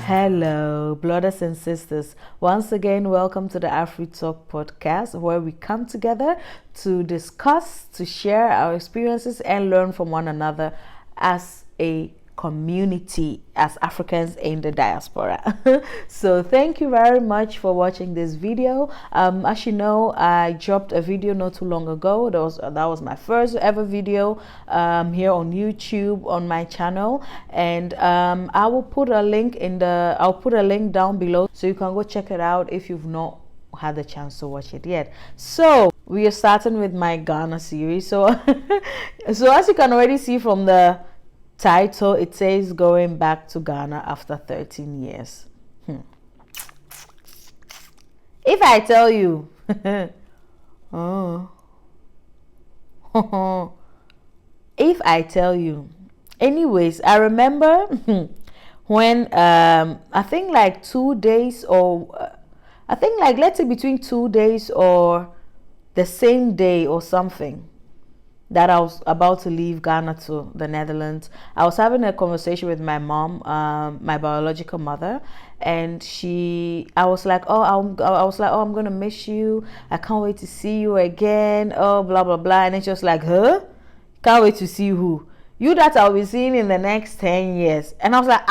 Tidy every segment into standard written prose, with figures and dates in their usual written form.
Hello, brothers and sisters. Once again, welcome to the Africanpodcast, where we come together to discuss, to share our experiences and learn from one another as a community, as Africans in the diaspora. So thank you very much for watching this video. As you know, I dropped a video not too long ago. That was my first ever video here on YouTube on my channel, and I will put a link I'll put a link down below so you can go check it out if you've not had the chance to watch it yet. So we are starting with my Ghana series. So as you can already see from the title, it says going back to Ghana after 13 years. If I tell you if I tell you, anyways, I remember when I think like 2 days, or I think like, let's say between 2 days or the same day or something, that I was about to leave Ghana to the Netherlands. I was having a conversation with my mom, my biological mother, and I was like, I'm gonna miss you. I can't wait to see you again. Oh, blah blah blah. And then she was like, huh? Can't wait to see who? You that I'll be seeing in the next 10 years. And I was like,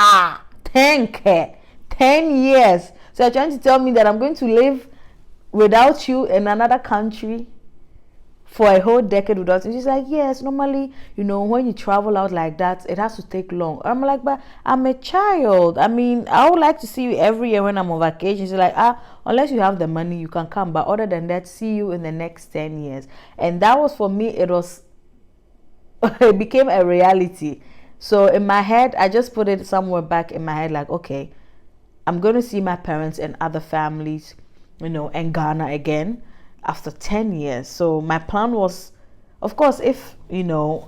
10 years. So you're trying to tell me that I'm going to live without you in another country for a whole decade without you? She's like, yes, normally, when you travel out like that, it has to take long. I'm like, but I'm a child. I mean, I would like to see you every year when I'm on vacation. She's like, unless you have the money, you can come. But other than that, see you in the next 10 years. And that was, for me, it became a reality. So in my head, I just put it somewhere back in my head, like, okay, I'm going to see my parents and other families, in Ghana again after 10 years. So my plan was, of course, if the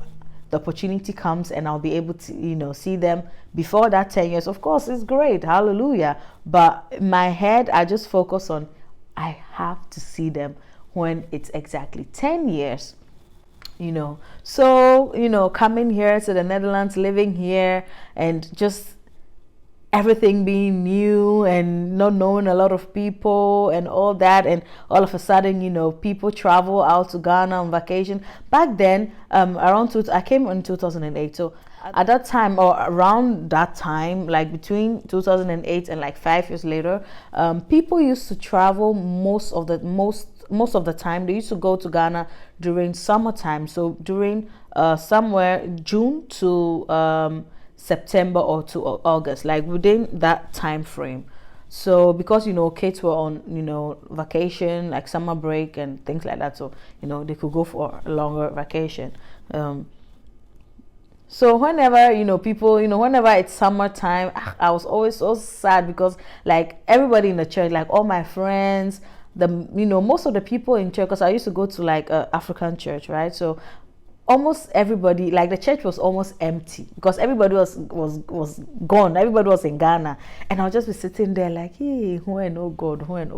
opportunity comes and I'll be able to see them before that 10 years, of course, it's great, hallelujah. But in my head, I just focus on, I have to see them when it's exactly 10 years. So coming here to the Netherlands, living here, and just everything being new and not knowing a lot of people and all that, and all of a sudden people travel out to Ghana on vacation. Back then, I came in 2008, so at that time, or around that time, like between 2008 and like 5 years later, people used to travel most of the time. They used to go to Ghana during summertime, so during somewhere June to September or to August, like within that time frame. So because kids were on vacation, like summer break and things like that, so they could go for a longer vacation. So whenever people whenever it's summertime, I was always so sad, because like everybody in the church, like all my friends, most of the people in church, because I used to go to like a African church, right? So almost everybody, like the church was almost empty, because everybody was gone. Everybody was in Ghana, and I'll just be sitting there like, hey, when, oh God, when.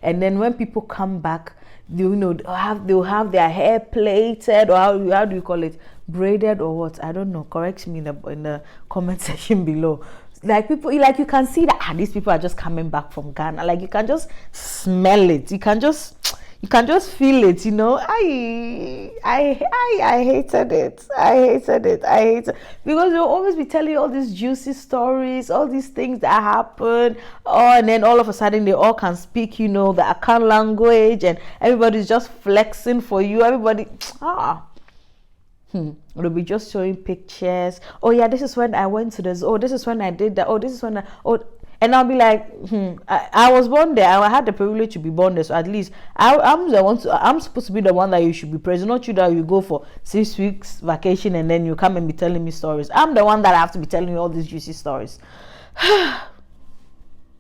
And then when people come back, they'll have their hair plaited, or how do you call it, braided or what? I don't know. Correct me in the comment section below. Like people, like you can see that these people are just coming back from Ghana. Like you can just smell it. You can just feel it, I hated it. Because they'll always be telling you all these juicy stories, all these things that happen. And then all of a sudden they all can speak, the Akan language, and everybody's just flexing for you. Everybody, they'll be just showing pictures. Oh yeah, this is when I went to this. Oh, this is when I did that. Oh, this is when and I'll be like, I was born there. I had the privilege to be born there, so at least I'm supposed to be the one that you should be praising, not you that you go for 6 weeks vacation and then you come and be telling me stories. I'm the one that I have to be telling you all these juicy stories.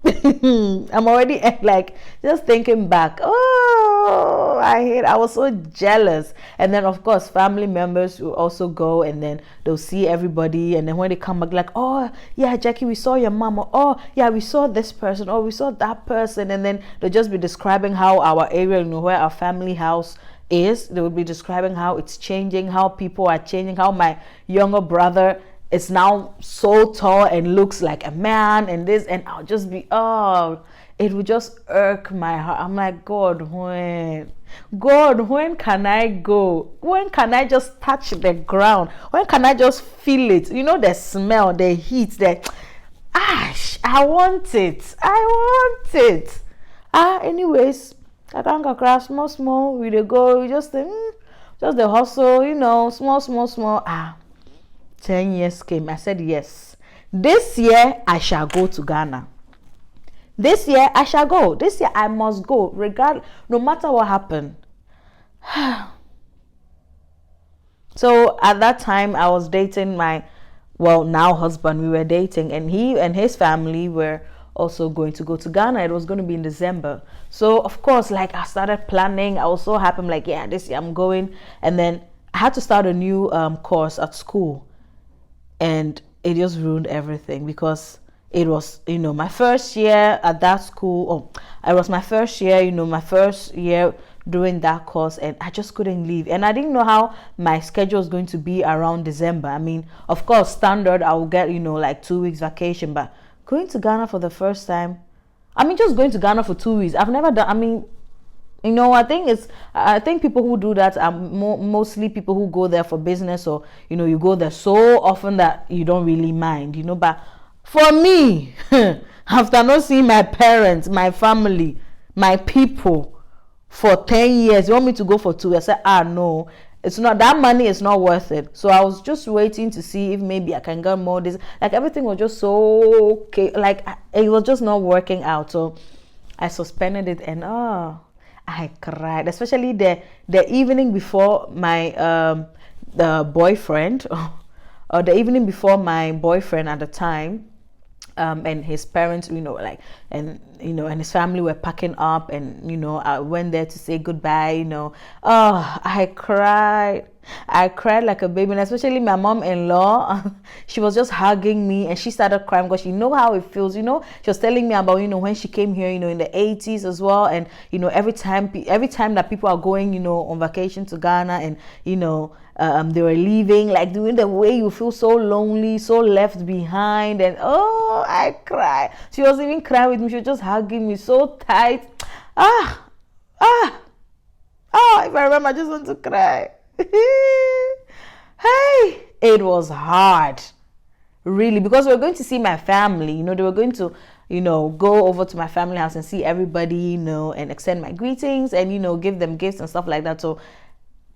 I'm already like just thinking back. I was so jealous. And then of course family members will also go, and then they'll see everybody, and then when they come back, like, oh yeah, Jackie, we saw your mom, or oh yeah, we saw this person, or we saw that person. And then they'll just be describing how our area, where our family house is. They will be describing how it's changing, how people are changing, how my younger brother it's now so tall and looks like a man and this, and I'll just be, it would just irk my heart. I'm like, God, when can I go? When can I just touch the ground? When can I just feel it? You know, the smell, the heat, the ash. I want it. Anyways, I can't go crash small. We go. We just the hustle. You know, small. 10 years came. I said yes. This year I shall go to Ghana. This year I shall go. This year I must go, no matter what happened. So at that time I was dating my now husband. We were dating, and he and his family were also going to go to Ghana. It was going to be in December. So of course, like, I started planning. I was so happy. I'm like, yeah, this year I'm going. And then I had to start a new course at school, and it just ruined everything because it was, my first year at that school. It was my first year, my first year doing that course, and I just couldn't leave. And I didn't know how my schedule was going to be around December. I mean, of course, standard, I will get, like 2 weeks vacation, but going to Ghana for the first time, just going to Ghana for 2 weeks, I've never done. I think people who do that are mostly people who go there for business, or, you go there so often that you don't really mind, but for me, after not seeing my parents, my family, my people for 10 years, you want me to go for 2 years? I said, no, it's not, that money is not worth it. So I was just waiting to see if maybe I can get more this. Like, everything was just so okay. Like, it was just not working out. So I suspended it, and I cried, especially the evening before my the boyfriend, or the evening before my boyfriend at the time, and his parents, and his family were packing up, and I went there to say goodbye. I cried like a baby, and especially my mom-in-law. She was just hugging me, and she started crying because she know how it feels. She was telling me about when she came here, in the 80s as well, and every time that people are going on vacation to Ghana, and they were leaving, like, doing the way you feel so lonely, so left behind, and I cried. She was even crying with me. She was just hugging me so tight. If I remember, I just want to cry. Hey, it was hard, really, because we were going to see my family. They were going to go over to my family house and see everybody, and extend my greetings, and give them gifts and stuff like that. So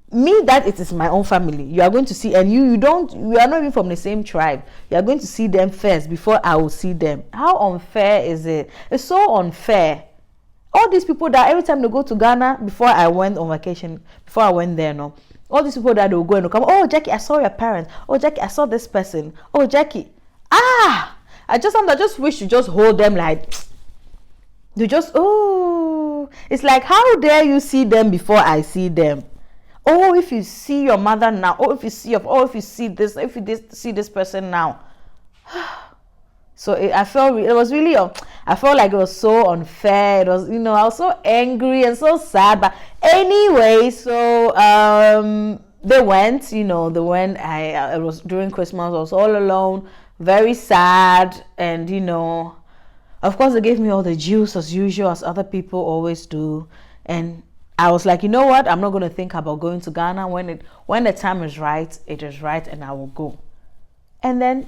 me, that it is my own family you are going to see, and we are not even from the same tribe. You are going to see them first before I will see them. How unfair is it? It's so unfair. All these people that every time they go to Ghana, before I went on vacation, before I went there, all these people that they will go and come, Jackie, I saw your parents. Jackie, I saw this person. Jackie, I just wish to just hold them, like, you just, it's like, how dare you see them before I see them? If you see your mother now, if you see see this person now. So I felt like it was so unfair. It was, I was so angry and so sad. But anyway, so they went. It was during Christmas. I was all alone, very sad, and of course they gave me all the juice as usual, as other people always do, and I was like, you know what? I'm not going to think about going to Ghana. When the time is right, it is right, and I will go. And then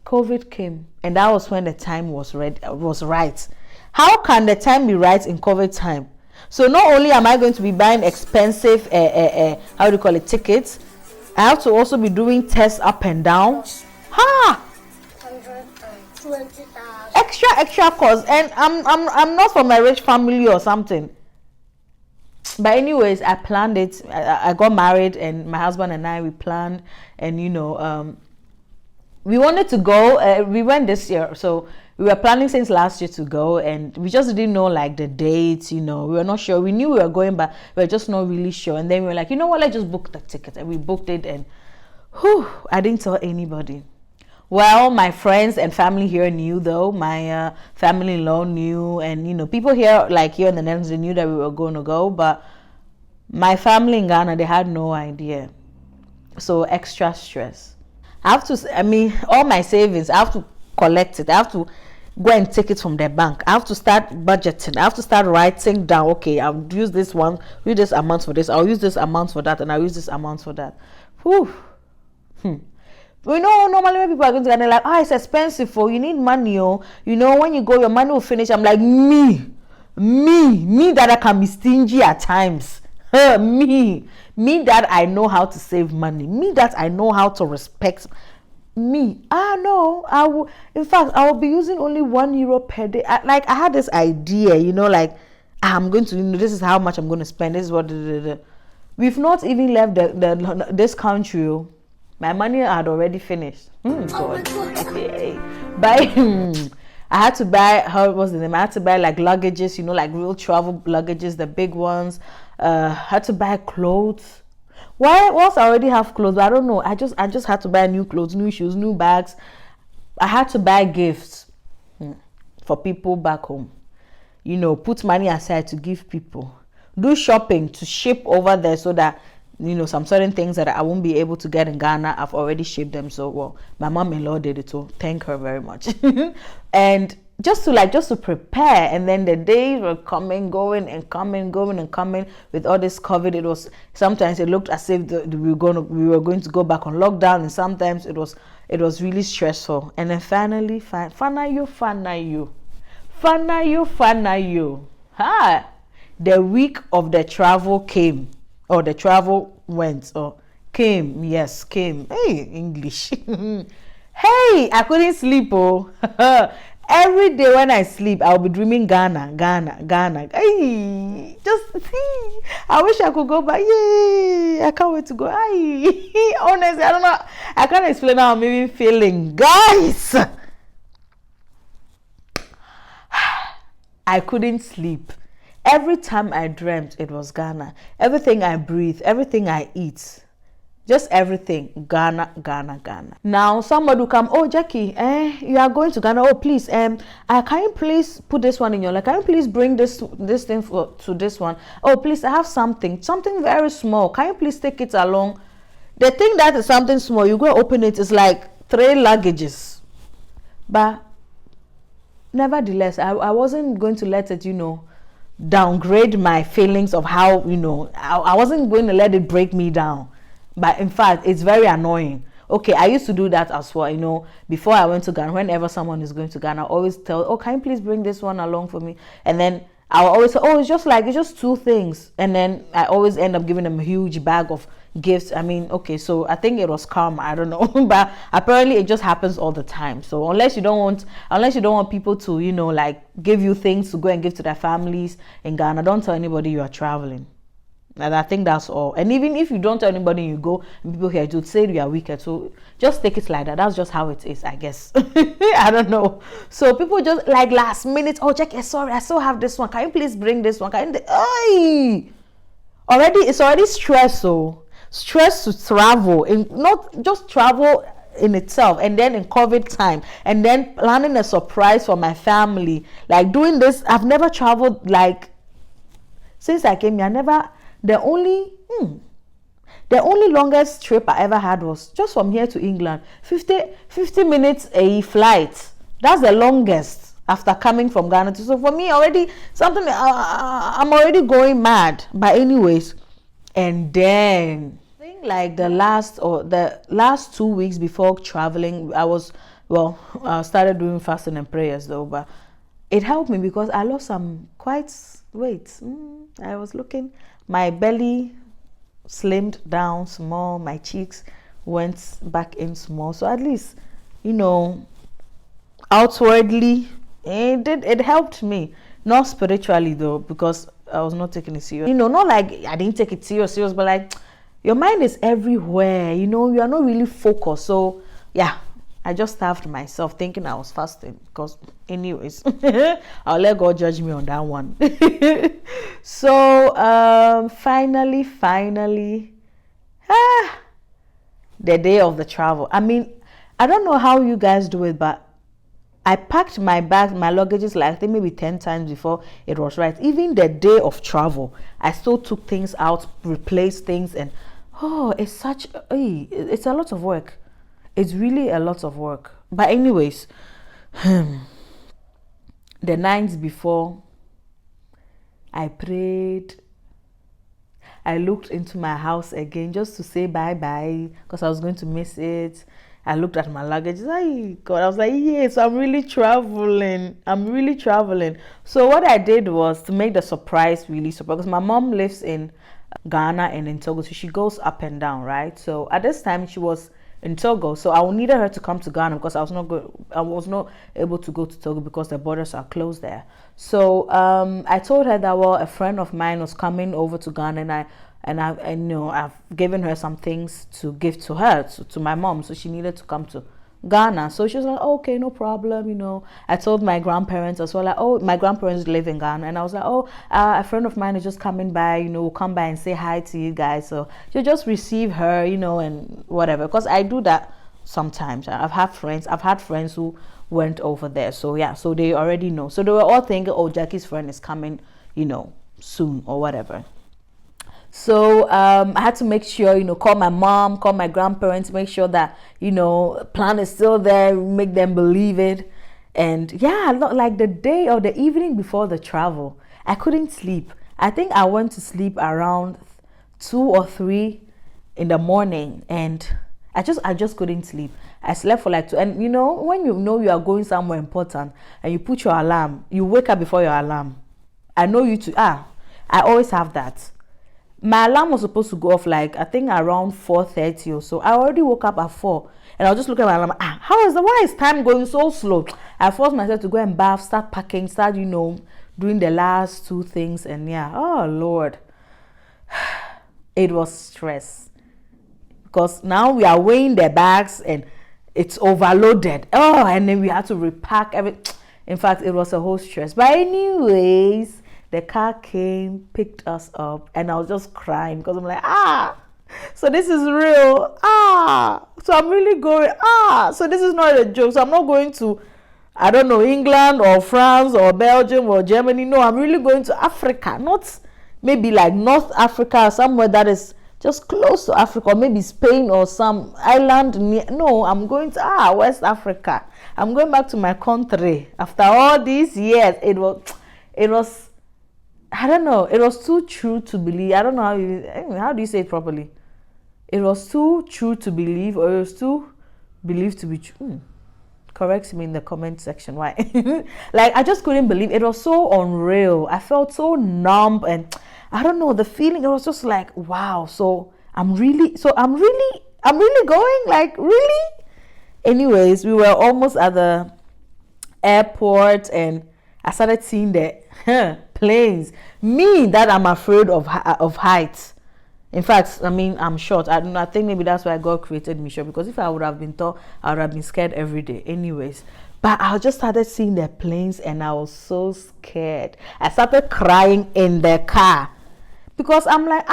COVID came, and that was when the time was right. How can the time be right in COVID time? So not only am I going to be buying expensive, tickets, I have to also be doing tests up and down. 120,000 extra cost, and I'm not from a rich family or something. But anyways, I planned it. I got married, and my husband and I, we planned, and we wanted to go. We went this year, so we were planning since last year to go, and we just didn't know, like, the dates. We were not sure. We knew we were going, but we were just not really sure. And then we were like, you know what? Let's just book the ticket, and we booked it. And I didn't tell anybody. Well, my friends and family here knew, though. My family-in-law knew, and people here, like here in the Netherlands, they knew that we were going to go. But my family in Ghana, they had no idea. So extra stress. I have to, I mean, all my savings, I have to collect it. I have to go and take it from the bank. I have to start budgeting. I have to start writing down, okay, I'll use this one, use this amount for this, I'll use this amount for that, and I'll use this amount for that. Whew. We know normally when people are going to Ghana, like, it's expensive, you need money, when you go, your money will finish. I'm like, me that I can be stingy at times. me that I know how to save money, me that I know how to respect me. No, I will. In fact, I will be using only €1 per day. I had this idea, like I'm going to, this is how much I'm going to spend. This is what. We've not even left this country. My money had already finished. God. I had to buy, how was the name? I had to buy like luggages, like real travel luggages, the big ones. Had to buy clothes. Why? Once I already have clothes, I don't know. I just had to buy new clothes, new shoes, new bags. I had to buy gifts for people back home. Put money aside to give people. Do shopping to ship over there so that some certain things that I won't be able to get in Ghana, I've already shipped them. So, well, my mom-in-law did it, so thank her very much. And just to prepare, and then the days were coming, going with all this COVID. It was, sometimes it looked as if we were going to go back on lockdown, and sometimes it was really stressful. And then finally, the week of the travel came. Or the travel went, or came. Yes, came. Hey, English. Hey, I couldn't sleep. Every day when I sleep, I'll be dreaming Ghana. Hey, I wish I could go back. Yay, I can't wait to go. Hey, honestly, I don't know. I can't explain how I'm even feeling. Guys, I couldn't sleep. Every time I dreamt, it was Ghana. Everything I breathe, everything I eat, just everything, Ghana. Now somebody will come, Jackie, you are going to Ghana. Please, can you please put this one in your life? Can you please bring this thing to this one? Please, I have something very small. Can you please take it along? The thing that is something small, you go open it, it's like 3 luggages. But nevertheless, I wasn't going to let it, downgrade my feelings of how, I wasn't going to let it break me down. But in fact, it's very annoying. Okay, I used to do that as well, before I went to Ghana. Whenever someone is going to Ghana, I always tell, can you please bring this one along for me? And then I'll always say, it's just 2 things. And then I always end up giving them a huge bag of gifts. I mean, okay, so I think it was karma, I don't know. But apparently it just happens all the time. So unless you don't want people to, give you things to go and give to their families in Ghana, don't tell anybody you are traveling. And I think that's all. And even if you don't tell anybody you go, and people here to say you are wicked, so just take it like that. That's just how it is, I guess. I don't know. So people just like last minute, Jackie, sorry, I still have this one. Can you please bring this one? It's already stress. So stress to travel, and not just travel in itself, and then in COVID time, and then planning a surprise for my family. Like doing this, I've never traveled since I came here. The only longest trip I ever had was just from here to England. 50 minutes a flight. That's the longest after coming from Ghana. So for me, already something, I'm already going mad. But anyways, and then I think like the last 2 weeks before traveling, I started doing fasting and prayers though, but it helped me because I lost some quite weight. I was looking. My belly slimmed down small. My cheeks went back in small. So at least, outwardly, it helped me. Not spiritually though, because I was not taking it serious. Not like I didn't take it serious, but like your mind is everywhere. You are not really focused. So yeah, I just starved myself thinking I was fasting, because anyways, I'll let God judge me on that one. So finally, the day of the travel. I mean, I don't know how you guys do it, but I packed my bags, my luggages, like I think maybe 10 times before it was right. Even the day of travel, I still took things out, replaced things, and it's a lot of work. it's really a lot of work. But anyways, the nights before, I prayed. I looked into my house again just to say bye-bye because I was going to miss it. I looked at my luggage. Ay, God, I was like, yes, I'm really traveling. So what I did was to make the surprise really surprise, because my mom lives in Ghana and in Togo, so she goes up and down, right? So at this time she was in Togo, so I needed her to come to Ghana because I was not able to go to Togo because the borders are closed there. So I told her that, well, a friend of mine was coming over to Ghana, and I've given her some things to give to her, to my mom, so she needed to come to Ghana. So she was like, okay, no problem. I told my grandparents as well, like, oh, my grandparents live in Ghana, and I was like, oh, a friend of mine is just coming by, we'll come by and say hi to you guys, so you just receive her, and whatever, because I do that sometimes. I've had friends who went over there, so yeah, so they already know, so they were all thinking, oh, Jackie's friend is coming, soon or whatever. So I had to make sure, call my mom, call my grandparents, make sure that, plan is still there, make them believe it. And yeah, like the day or the evening before the travel, I couldn't sleep. I think I went to sleep around 2 or 3 in the morning, and I just couldn't sleep. I slept for like 2. And when you are going somewhere important and you put your alarm, you wake up before your alarm. I know you too. I always have that. My alarm was supposed to go off like, I think around 4:30 or so. I already woke up at 4, and I was just looking at my alarm. Why is time going so slow? I forced myself to go and bath, start packing, start doing the last 2 things, and yeah, oh Lord, it was stress, because now we are weighing the bags and it's overloaded. Oh, and then we had to repack everything. In fact, it was a whole stress. But anyways, the car came, picked us up, and I was just crying because I'm like, so this is real. So I'm really going, so this is not a joke. So I'm not going to, I don't know, England or France or Belgium or Germany. No, I'm really going to Africa. Not maybe like North Africa or somewhere that is just close to Africa, or maybe Spain or some island near. No, I'm going to West Africa. I'm going back to my country after all these years. It was I don't know, it was too true to believe. I don't know how do you say it properly. It was too true to believe, or it was too believed to be true. Correct me in the comment section. Why? Like, I just couldn't believe. It was so unreal. I felt so numb, and I don't know, the feeling, it was just like, wow, so I'm really going, like, really? Anyways, we were almost at the airport, and I started seeing the planes. Me, that I'm afraid of heights. In fact, I'm short. I think maybe that's why God created me short, because if I would have been tall, I would have been scared every day. Anyways, but I just started seeing the planes, and I was so scared. I started crying in the car, because I'm like,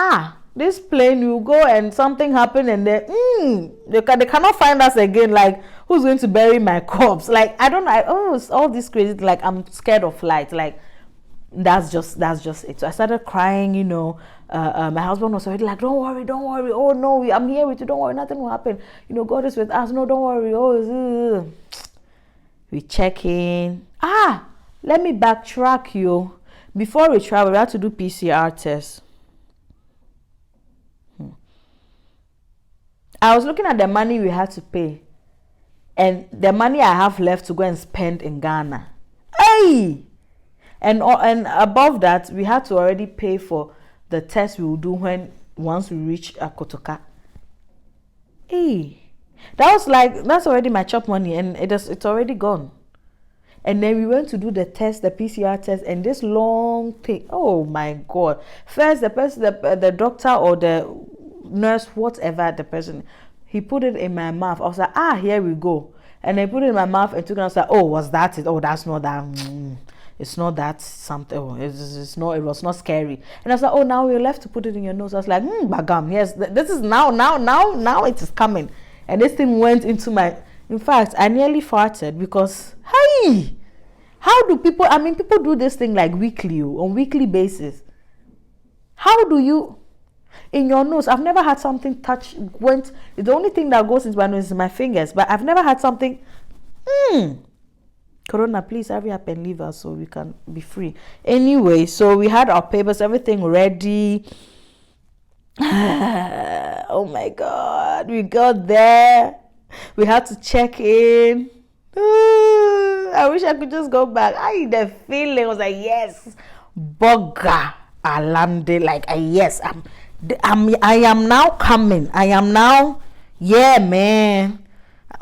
this plane will go and something happen, and then they cannot find us again. Like, who's going to bury my corpse? Like, I don't know. It's all this crazy. Like, I'm scared of flight. Like, that's just it. So I started crying. My husband was already like, don't worry. Oh no, I'm here with you. Don't worry, nothing will happen. God is with us. No, don't worry. We check in. Let me backtrack you. Before we travel, we had to do PCR tests. I was looking at the money we had to pay, and the money I have left to go and spend in Ghana. Hey! And above that, we had to already pay for the test we will do once we reach Kotoka. Hey! That's already my chop money, and it's already gone. And then we went to do the test, the PCR test, and this long thing. Oh my God! First, the person, the doctor or the nurse, whatever the person, he put it in my mouth. I was like, here we go. And I put it in my mouth and took it. I was like, oh, was that it? Oh, that's not that. It's not that something. Oh, it's not. It was not scary. And I was like, oh, now we're left to put it in your nose. I was like, bagam. Yes, this is now it is coming. And this thing went into my. In fact, I nearly farted because, hey, how do people? People do this thing like weekly, on weekly basis. How do you? In your nose, I've never had something the only thing that goes into my nose is my fingers, but I've never had something. Corona, please hurry up and leave us so we can be free. Anyway, so we had our papers, everything ready. Oh my God, we got there. We had to check in. I wish I could just go back. The feeling was like, yes, Boga, I landed. Like, yes, I am now coming. I am now, yeah, man.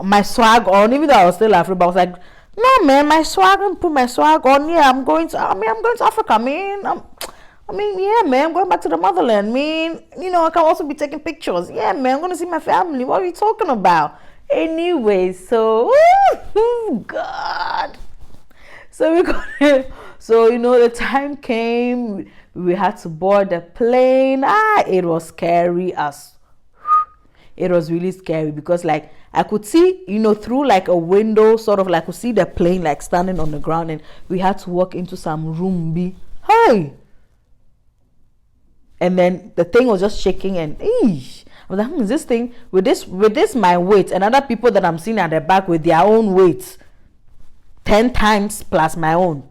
My swag on, even though I was still Afri, but I was like, no, man, my swag, I'm put my swag on. Yeah, I'm going to Africa, man. Yeah, man, I'm going back to the motherland. I can also be taking pictures. Yeah, man, I'm going to see my family. What are you talking about? Anyway, so, God. So the time came. We had to board the plane. It was scary it was really scary because like I could see, through like a window, sort of like I could see the plane like standing on the ground, and we had to walk into some room B. Hey! And then the thing was just shaking, and I was like, is this thing with this my weight and other people that I'm seeing at the back with their own weights 10 times plus my own.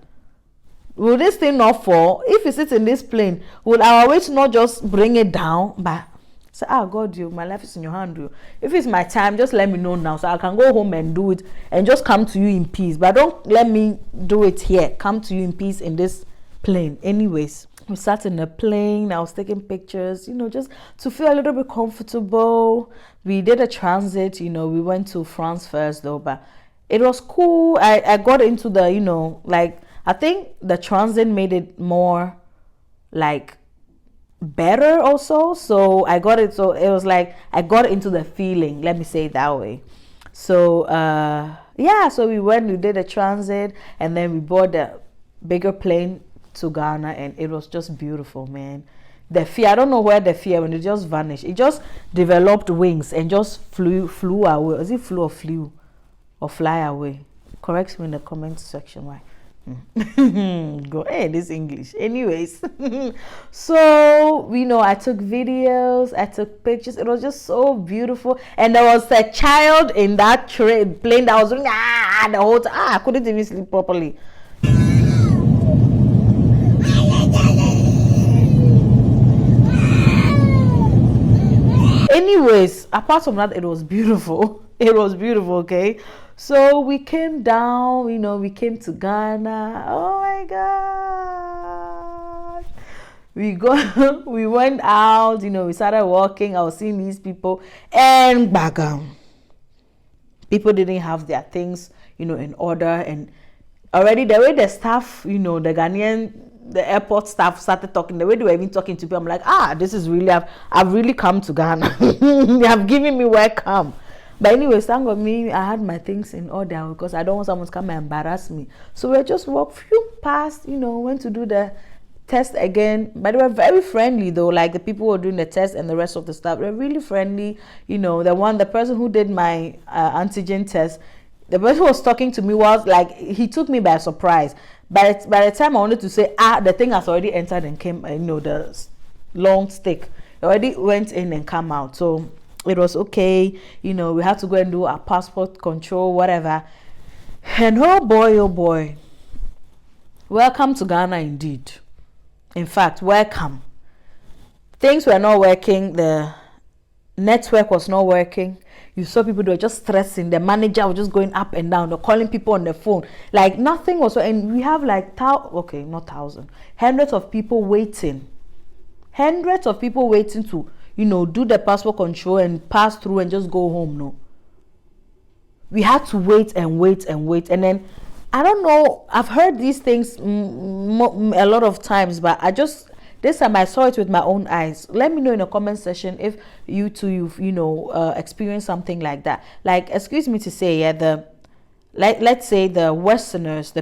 Will this thing not fall? If it sits in this plane, will our weight not just bring it down? But say, God, my life is in your hand. If it's my time, just let me know now so I can go home and do it and just come to you in peace. But don't let me do it here. Come to you in peace in this plane. Anyways, we sat in the plane. I was taking pictures, just to feel a little bit comfortable. We did a transit. We went to France first though, but it was cool. I got into the, I think the transit made it more like better also. So I got it. So it was like I got into the feeling. Let me say it that way. So so we did a transit, and then we bought the bigger plane to Ghana, and it was just beautiful, man. The fear, I don't know where the fear when it just vanished. It just developed wings and just flew away. Is it flew or flew or fly away? Correct me in the comment section. Why? Go, hey, this English. Anyways, so I took videos, I took pictures. It was just so beautiful, and there was a child in that plane that was doing the whole time. I couldn't even sleep properly. Anyways, apart from that, it was beautiful. It was beautiful, okay? So we came down, we came to Ghana. Oh my God. We went out, we started walking. I was seeing these people, and people didn't have their things, in order. And already the way the staff, the Ghanaian, the airport staff started talking, the way they were even talking to people, I'm like, this is really, I've really come to Ghana. They have given me welcome. But anyway, thank God I had my things in order because I don't want someone to come and embarrass me. So we just walked past, went to do the test again. But they were very friendly though, like the people who were doing the test and the rest of the staff, they were really friendly. The person who did my antigen test, the person who was talking to me was like, he took me by surprise. By the time I wanted to say, the thing has already entered and came, the long stick, it already went in and come out. So it was okay. We had to go and do our passport control, whatever. And oh boy, welcome to Ghana indeed. In fact, welcome. Things were not working. The network was not working. You saw people, they were just stressing. The manager was just going up and down. They're calling people on the phone. Like nothing was. And we have like hundreds of people waiting. Hundreds of people waiting to, do the passport control and pass through and just go home. No. We had to wait and wait and wait. And then, I don't know, I've heard these things a lot of times, but this time I saw it with my own eyes. Let me know in the comment section if you too, you've experienced something like that. Like, excuse me to say, let's say the Westerners,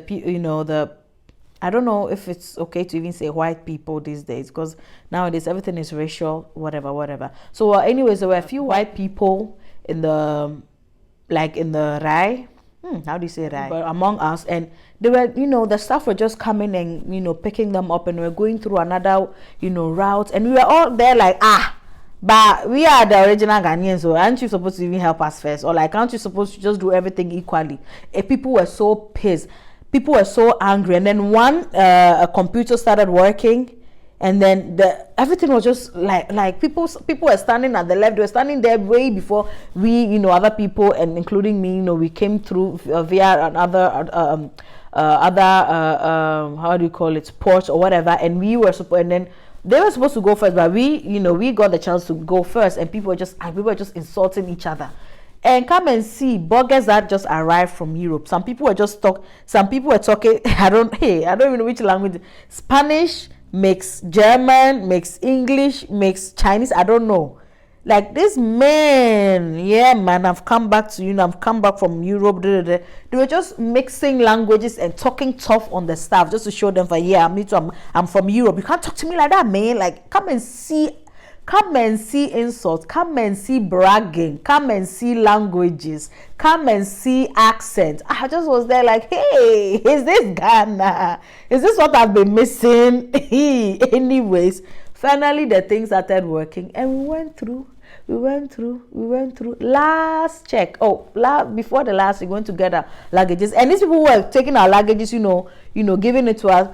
I don't know if it's okay to even say white people these days, because nowadays everything is racial, whatever. So anyways, there were a few white people in the RAI, how do you say that? But among us, and they were, you know, the staff were just coming and, you know, picking them up, and we were going through another, you know, route, and we were all there like, but we are the original Ghanaians, so aren't you supposed to even help us first? Or like, aren't you supposed to just do everything equally? And people were so pissed. People were so angry. And then a computer started working, and then everything was just like people were standing at the left. They were standing there way before we, you know, other people, and including me, you know, we came through via another how do you call it, porch or whatever, and we were supposed, and then they were supposed to go first, but we, you know, we got the chance to go first, and people were just insulting each other. And come and see burgers that just arrived from Europe. Some people were talking I don't even know which language. Spanish mix German, mix English, mix Chinese, I don't know. Like, this man, yeah, man, I've come back to, you know, I've come back from Europe. They were just mixing languages and talking tough on the staff just to show them, I'm from Europe. You can't talk to me like that, man. Like, come and see insults, come and see bragging, come and see languages, come and see accent. I just was there like, hey, is this Ghana? Is this what I've been missing? Anyways, finally the thing started working, and we went through. Last check. Before the last, we went to get our luggages, and these people were taking our luggages, you know, giving it to us.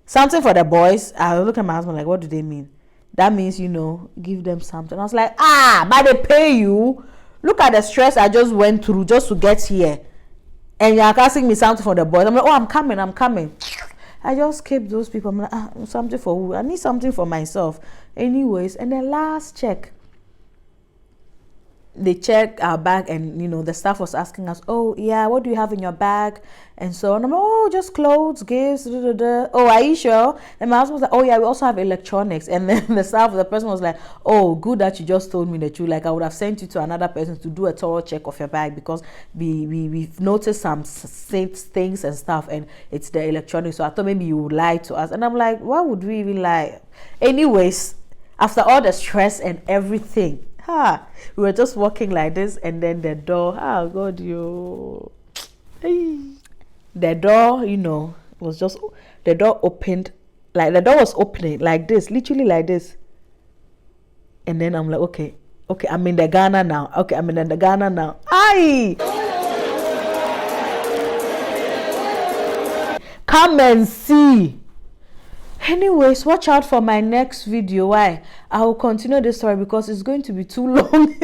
Something for the boys. I looked at my husband like, what do they mean? That means, you know, give them something. I was like, but they pay you. Look at the stress I just went through just to get here, and you're asking me something for the boys. I'm like, I'm coming. I just kept those people. I'm like, something for who? I need something for myself. Anyways, and the last check, they checked our bag, and, you know, the staff was asking us, what do you have in your bag? And so on. I'm like, just clothes, gifts, are you sure? And my husband was like, we also have electronics. And then the person was like, good that you just told me the truth. Like, I would have sent you to another person to do a thorough check of your bag, because we've noticed some things and stuff, and it's the electronics. So I thought maybe you would lie to us. And I'm like, why would we even lie? Anyways, after all the stress and everything, we were just walking like this, and then the door, the door, you know, the door opened, like the door was opening like this, literally like this. And then I'm like, okay, I'm in the Ghana now. Come and see. Anyways, watch out for my next video. Why? I will continue this story because it's going to be too long.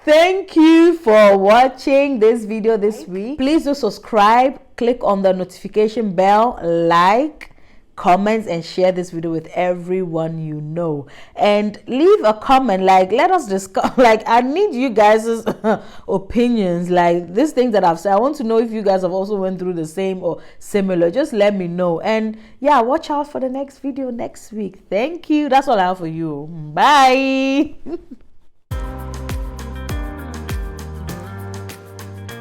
Thank you for watching this video this week. Please do subscribe, click on the notification bell, like, comment, and share this video with everyone you know. And leave a comment, like, let us discuss, like, I need you guys' opinions, like, these things that I've said. I want to know if you guys have also went through the same or similar. Just let me know. And yeah, watch out for the next video next week. Thank you. That's all I have for you. Bye.